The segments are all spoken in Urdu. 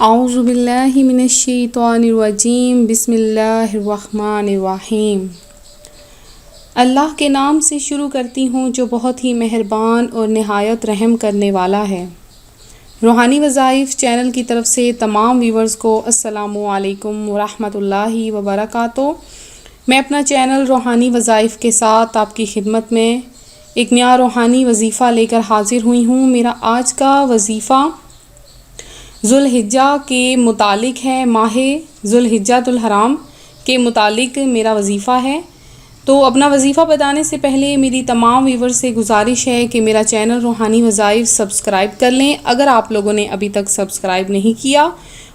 اعوذ باللہ من الشیطان الرجیم بسم اللہ الرحمن الرحیم۔ اللہ کے نام سے شروع کرتی ہوں جو بہت ہی مہربان اور نہایت رحم کرنے والا ہے۔ روحانی وظائف چینل کی طرف سے تمام ویورز کو السلام علیکم ورحمۃ اللہ وبرکاتہ۔ میں اپنا چینل روحانی وظائف کے ساتھ آپ کی خدمت میں ایک نیا روحانی وظیفہ لے کر حاضر ہوئی ہوں۔ میرا آج کا وظیفہ ذوالحجہ کے متعلق ہے، ماہ ذوالحجۃ الحرام کے متعلق میرا وظیفہ ہے۔ تو اپنا وظیفہ بتانے سے پہلے میری تمام ویور سے گزارش ہے کہ میرا چینل روحانی وظائف سبسکرائب کر لیں اگر آپ لوگوں نے ابھی تک سبسکرائب نہیں کیا،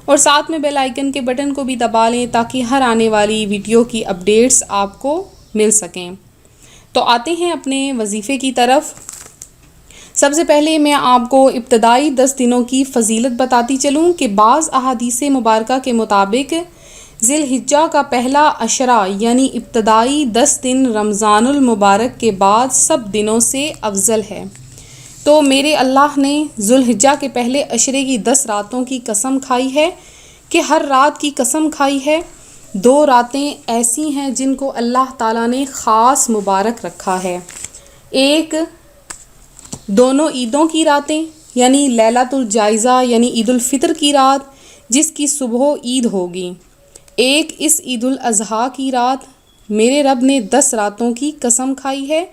اور ساتھ میں بیل آئیکن کے بٹن کو بھی دبا لیں تاکہ ہر آنے والی ویڈیو کی اپڈیٹس آپ کو مل سکیں۔ تو آتے ہیں اپنے وظیفے کی طرف۔ سب سے پہلے میں آپ کو ابتدائی 10 دنوں کی فضیلت بتاتی چلوں کہ بعض احادیث مبارکہ کے مطابق ذی الحجہ کا پہلا عشرہ یعنی ابتدائی 10 دن رمضان المبارک کے بعد سب دنوں سے افضل ہے۔ تو میرے اللہ نے ذی الحجہ کے پہلے عشرے کی 10 راتوں کی قسم کھائی ہے کہ ہر رات کی قسم کھائی ہے۔ 2 راتیں ایسی ہیں جن کو اللہ تعالیٰ نے خاص مبارک رکھا ہے۔ ایک دونوں عیدوں کی راتیں یعنی لیلۃ الجائزہ یعنی عید الفطر کی رات جس کی صبح عید ہوگی، ایک اس عید الاضحیٰ کی رات۔ میرے رب نے 10 راتوں کی قسم کھائی ہے۔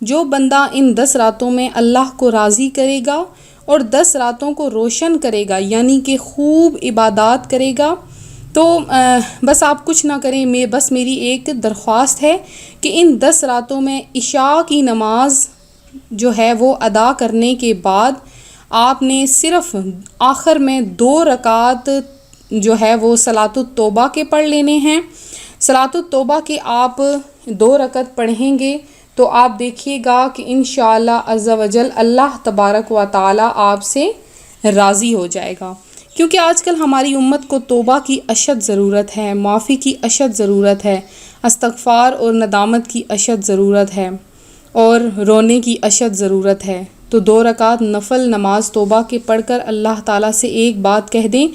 جو بندہ ان 10 راتوں میں اللہ کو راضی کرے گا اور 10 راتوں کو روشن کرے گا یعنی کہ خوب عبادات کرے گا، تو بس آپ کچھ نہ کریں، بس میری ایک درخواست ہے کہ ان 10 راتوں میں عشاء کی نماز جو ہے وہ ادا کرنے کے بعد آپ نے صرف آخر میں 2 رکعت جو ہے وہ صلاۃ التوبہ کے پڑھ لینے ہیں۔ صلاۃ التوبہ کے آپ 2 رکعت پڑھیں گے تو آپ دیکھیے گا کہ انشاءاللہ عز و جل اللہ تبارک و تعالی آپ سے راضی ہو جائے گا، کیونکہ آج کل ہماری امت کو توبہ کی اشد ضرورت ہے، معافی کی اشد ضرورت ہے، استغفار اور ندامت کی اشد ضرورت ہے اور رونے کی اشد ضرورت ہے۔ تو 2 رکعت نفل نماز توبہ کے پڑھ کر اللہ تعالیٰ سے ایک بات کہہ دیں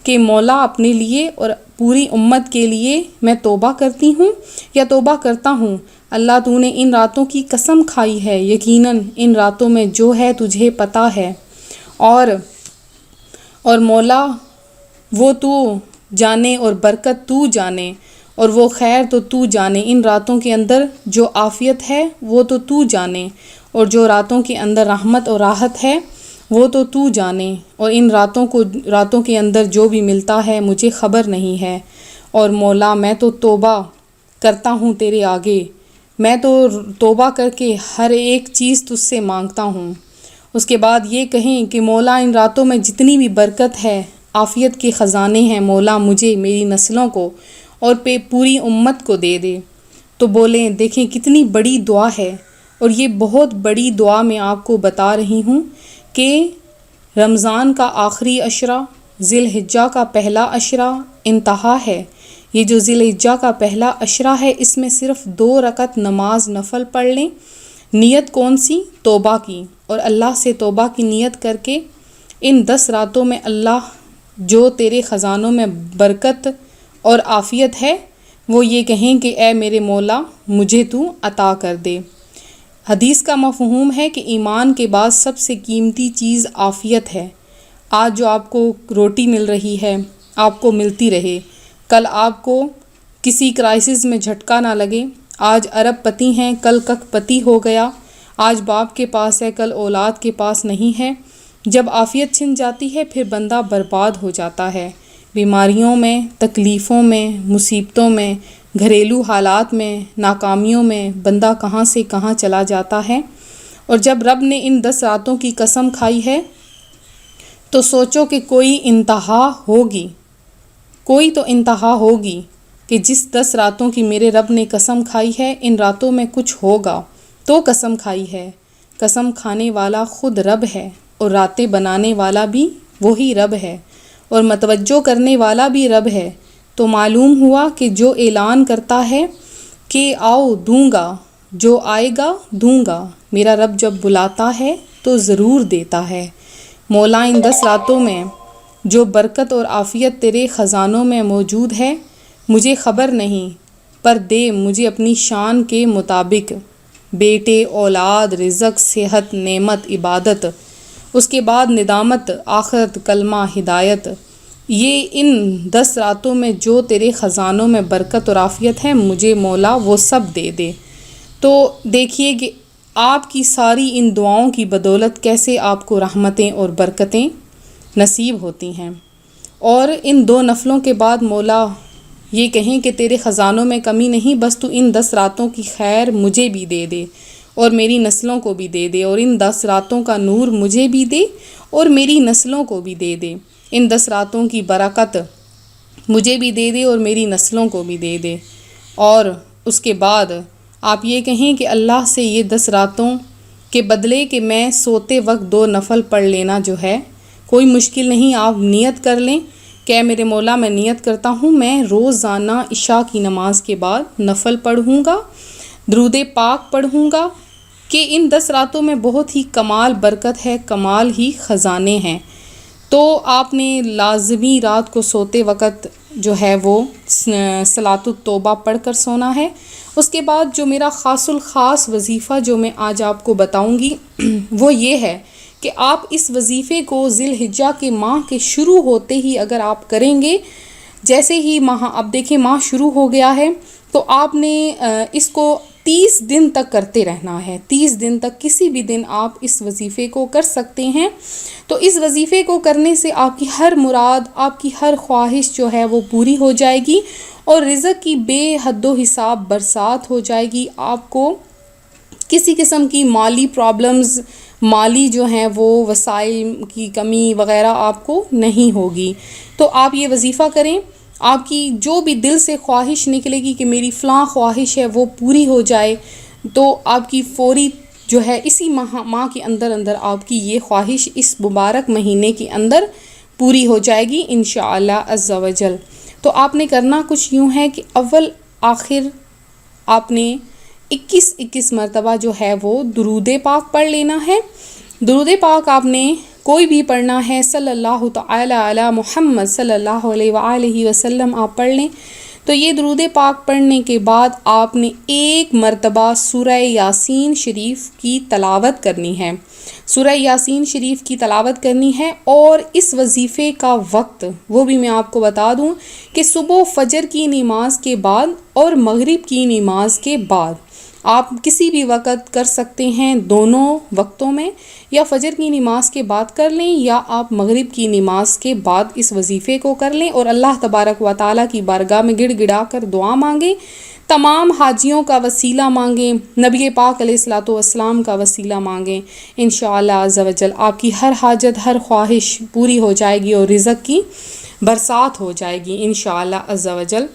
کہ مولا اپنے لیے اور پوری امت کے لیے میں توبہ کرتی ہوں یا توبہ کرتا ہوں۔ اللہ تو نے ان راتوں کی قسم کھائی ہے، یقیناً ان راتوں میں جو ہے تجھے پتہ ہے، اور مولا وہ تو جانے اور برکت تو جانے اور وہ خیر تو جانے۔ ان راتوں کے اندر جو عافیت ہے وہ تو جانے، اور جو راتوں کے اندر رحمت اور راحت ہے وہ تو جانے، اور ان راتوں کے اندر جو بھی ملتا ہے مجھے خبر نہیں ہے۔ اور مولا میں تو توبہ کرتا ہوں تیرے آگے، میں تو توبہ کر کے ہر ایک چیز تجھ سے مانگتا ہوں۔ اس کے بعد یہ کہیں کہ مولا ان راتوں میں جتنی بھی برکت ہے، عافیت کے خزانے ہیں، مولا مجھے، میری نسلوں کو اور پوری امت کو دے دے۔ تو بولیں، دیکھیں کتنی بڑی دعا ہے، اور یہ بہت بڑی دعا میں آپ کو بتا رہی ہوں کہ رمضان کا آخری عشرہ، ذی الحجہ کا پہلا عشرہ انتہا ہے۔ یہ جو ذی الحجہ کا پہلا عشرہ ہے اس میں صرف 2 رکعت نماز نفل پڑھ لیں۔ نیت کون سی؟ توبہ کی، اور اللہ سے توبہ کی نیت کر کے ان 10 راتوں میں اللہ جو تیرے خزانوں میں برکت اور عافیت ہے وہ یہ کہیں کہ اے میرے مولا مجھے تو عطا کر دے۔ حدیث کا مفہوم ہے کہ ایمان کے بعد سب سے قیمتی چیز عافیت ہے۔ آج جو آپ کو روٹی مل رہی ہے آپ کو ملتی رہے، کل آپ کو کسی کرائسس میں جھٹکا نہ لگے۔ آج ارب پتی ہیں کل کک پتی ہو گیا، آج باپ کے پاس ہے کل اولاد کے پاس نہیں ہے۔ جب عافیت چھن جاتی ہے پھر بندہ برباد ہو جاتا ہے، بیماریوں میں، تکلیفوں میں، مصیبتوں میں، گھریلو حالات میں، ناکامیوں میں بندہ کہاں سے کہاں چلا جاتا ہے۔ اور جب رب نے ان 10 راتوں کی قسم کھائی ہے تو سوچو کہ کوئی انتہا ہوگی، کوئی تو انتہا ہوگی کہ جس 10 راتوں کی میرے رب نے قسم کھائی ہے ان راتوں میں کچھ ہوگا، تو قسم کھائی ہے۔ قسم کھانے والا خود رب ہے، اور راتیں بنانے والا بھی وہی رب ہے، اور متوجہ کرنے والا بھی رب ہے۔ تو معلوم ہوا کہ جو اعلان کرتا ہے کہ آؤ دوں گا، جو آئے گا دوں گا، میرا رب جب بلاتا ہے تو ضرور دیتا ہے۔ مولا ان 10 راتوں میں جو برکت اور عافیت تیرے خزانوں میں موجود ہے مجھے خبر نہیں، پر دے مجھے اپنی شان کے مطابق بیٹے، اولاد، رزق، صحت، نعمت، عبادت، اس کے بعد ندامت، آخرت، کلمہ، ہدایت، یہ ان 10 راتوں میں جو تیرے خزانوں میں برکت اور عافیت ہے مجھے مولا وہ سب دے دے۔ تو دیکھیے کہ آپ کی ساری ان دعاؤں کی بدولت کیسے آپ کو رحمتیں اور برکتیں نصیب ہوتی ہیں۔ اور ان 2 نفلوں کے بعد مولا یہ کہیں کہ تیرے خزانوں میں کمی نہیں، بس تو ان 10 راتوں کی خیر مجھے بھی دے دے اور میری نسلوں کو بھی دے دے، اور ان 10 راتوں کا نور مجھے بھی دے اور میری نسلوں کو بھی دے دے، ان 10 راتوں کی برکت مجھے بھی دے دے اور میری نسلوں کو بھی دے دے۔ اور اس کے بعد آپ یہ کہیں کہ اللہ سے یہ 10 راتوں کے بدلے کہ میں سوتے وقت 2 نفل پڑھ لینا جو ہے کوئی مشکل نہیں، آپ نیت کر لیں کہ میرے مولا میں نیت کرتا ہوں میں روزانہ عشاء کی نماز کے بعد نفل پڑھوں گا، درود پاک پڑھوں گا، کہ ان 10 راتوں میں بہت ہی کمال برکت ہے، کمال ہی خزانے ہیں۔ تو آپ نے لازمی رات کو سوتے وقت جو ہے وہ صلاۃ التوبہ پڑھ کر سونا ہے۔ اس کے بعد جو میرا خاص الخاص وظیفہ جو میں آج آپ کو بتاؤں گی وہ یہ ہے کہ آپ اس وظیفے کو ذی الحجہ کے ماہ کے شروع ہوتے ہی اگر آپ کریں گے، جیسے ہی ماہ اب دیکھیں ماہ شروع ہو گیا ہے تو آپ نے اس کو 30 دن تک کرتے رہنا ہے، 30 دن تک کسی بھی دن آپ اس وظیفے کو کر سکتے ہیں۔ تو اس وظیفے کو کرنے سے آپ کی ہر مراد، آپ کی ہر خواہش جو ہے وہ پوری ہو جائے گی اور رزق کی بے حد و حساب برسات ہو جائے گی۔ آپ کو کسی قسم کی مالی پرابلمز، مالی جو ہیں وہ وسائل کی کمی وغیرہ آپ کو نہیں ہوگی۔ تو آپ یہ وظیفہ کریں، آپ کی جو بھی دل سے خواہش نکلے گی کہ میری فلاں خواہش ہے وہ پوری ہو جائے، تو آپ کی فوری جو ہے اسی ماہ کے اندر آپ کی یہ خواہش اس مبارک مہینے کے اندر پوری ہو جائے گی انشاءاللہ عز و جل۔ تو آپ نے کرنا کچھ یوں ہے کہ اول آخر آپ نے 21 مرتبہ جو ہے وہ درود پاک پڑھ لینا ہے۔ درود پاک آپ نے کوئی بھی پڑھنا ہے، صلی اللہ تعالی علی محمد صلی اللہ علیہ وآلہ وسلم آپ پڑھ لیں۔ تو یہ درود پاک پڑھنے کے بعد آپ نے 1 مرتبہ سورہ یاسین شریف کی تلاوت کرنی ہے، سورہ یاسین شریف کی تلاوت کرنی ہے۔ اور اس وظیفے کا وقت وہ بھی میں آپ کو بتا دوں کہ صبح فجر کی نماز کے بعد اور مغرب کی نماز کے بعد آپ کسی بھی وقت کر سکتے ہیں، دونوں وقتوں میں، یا فجر کی نماز کے بعد کر لیں یا آپ مغرب کی نماز کے بعد اس وظیفے کو کر لیں اور اللہ تبارک و تعالیٰ کی بارگاہ میں گڑ گڑا کر دعا مانگیں، تمام حاجیوں کا وسیلہ مانگیں، نبی پاک علیہ الصلوۃ والسلام کا وسیلہ مانگیں، انشاءاللہ عز و جل آپ کی ہر حاجت، ہر خواہش پوری ہو جائے گی اور رزق کی برسات ہو جائے گی انشاءاللہ عز و جل۔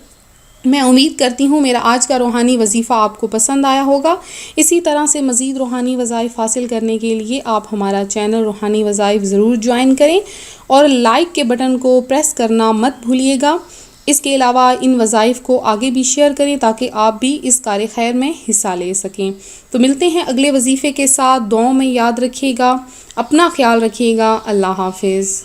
میں امید کرتی ہوں میرا آج کا روحانی وظیفہ آپ کو پسند آیا ہوگا۔ اسی طرح سے مزید روحانی وظائف حاصل کرنے کے لیے آپ ہمارا چینل روحانی وظائف ضرور جوائن کریں اور لائک کے بٹن کو پریس کرنا مت بھولیے گا۔ اس کے علاوہ ان وظائف کو آگے بھی شیئر کریں تاکہ آپ بھی اس کار خیر میں حصہ لے سکیں۔ تو ملتے ہیں اگلے وظیفے کے ساتھ، دعاؤں میں یاد رکھیے گا، اپنا خیال رکھیے گا، اللہ حافظ۔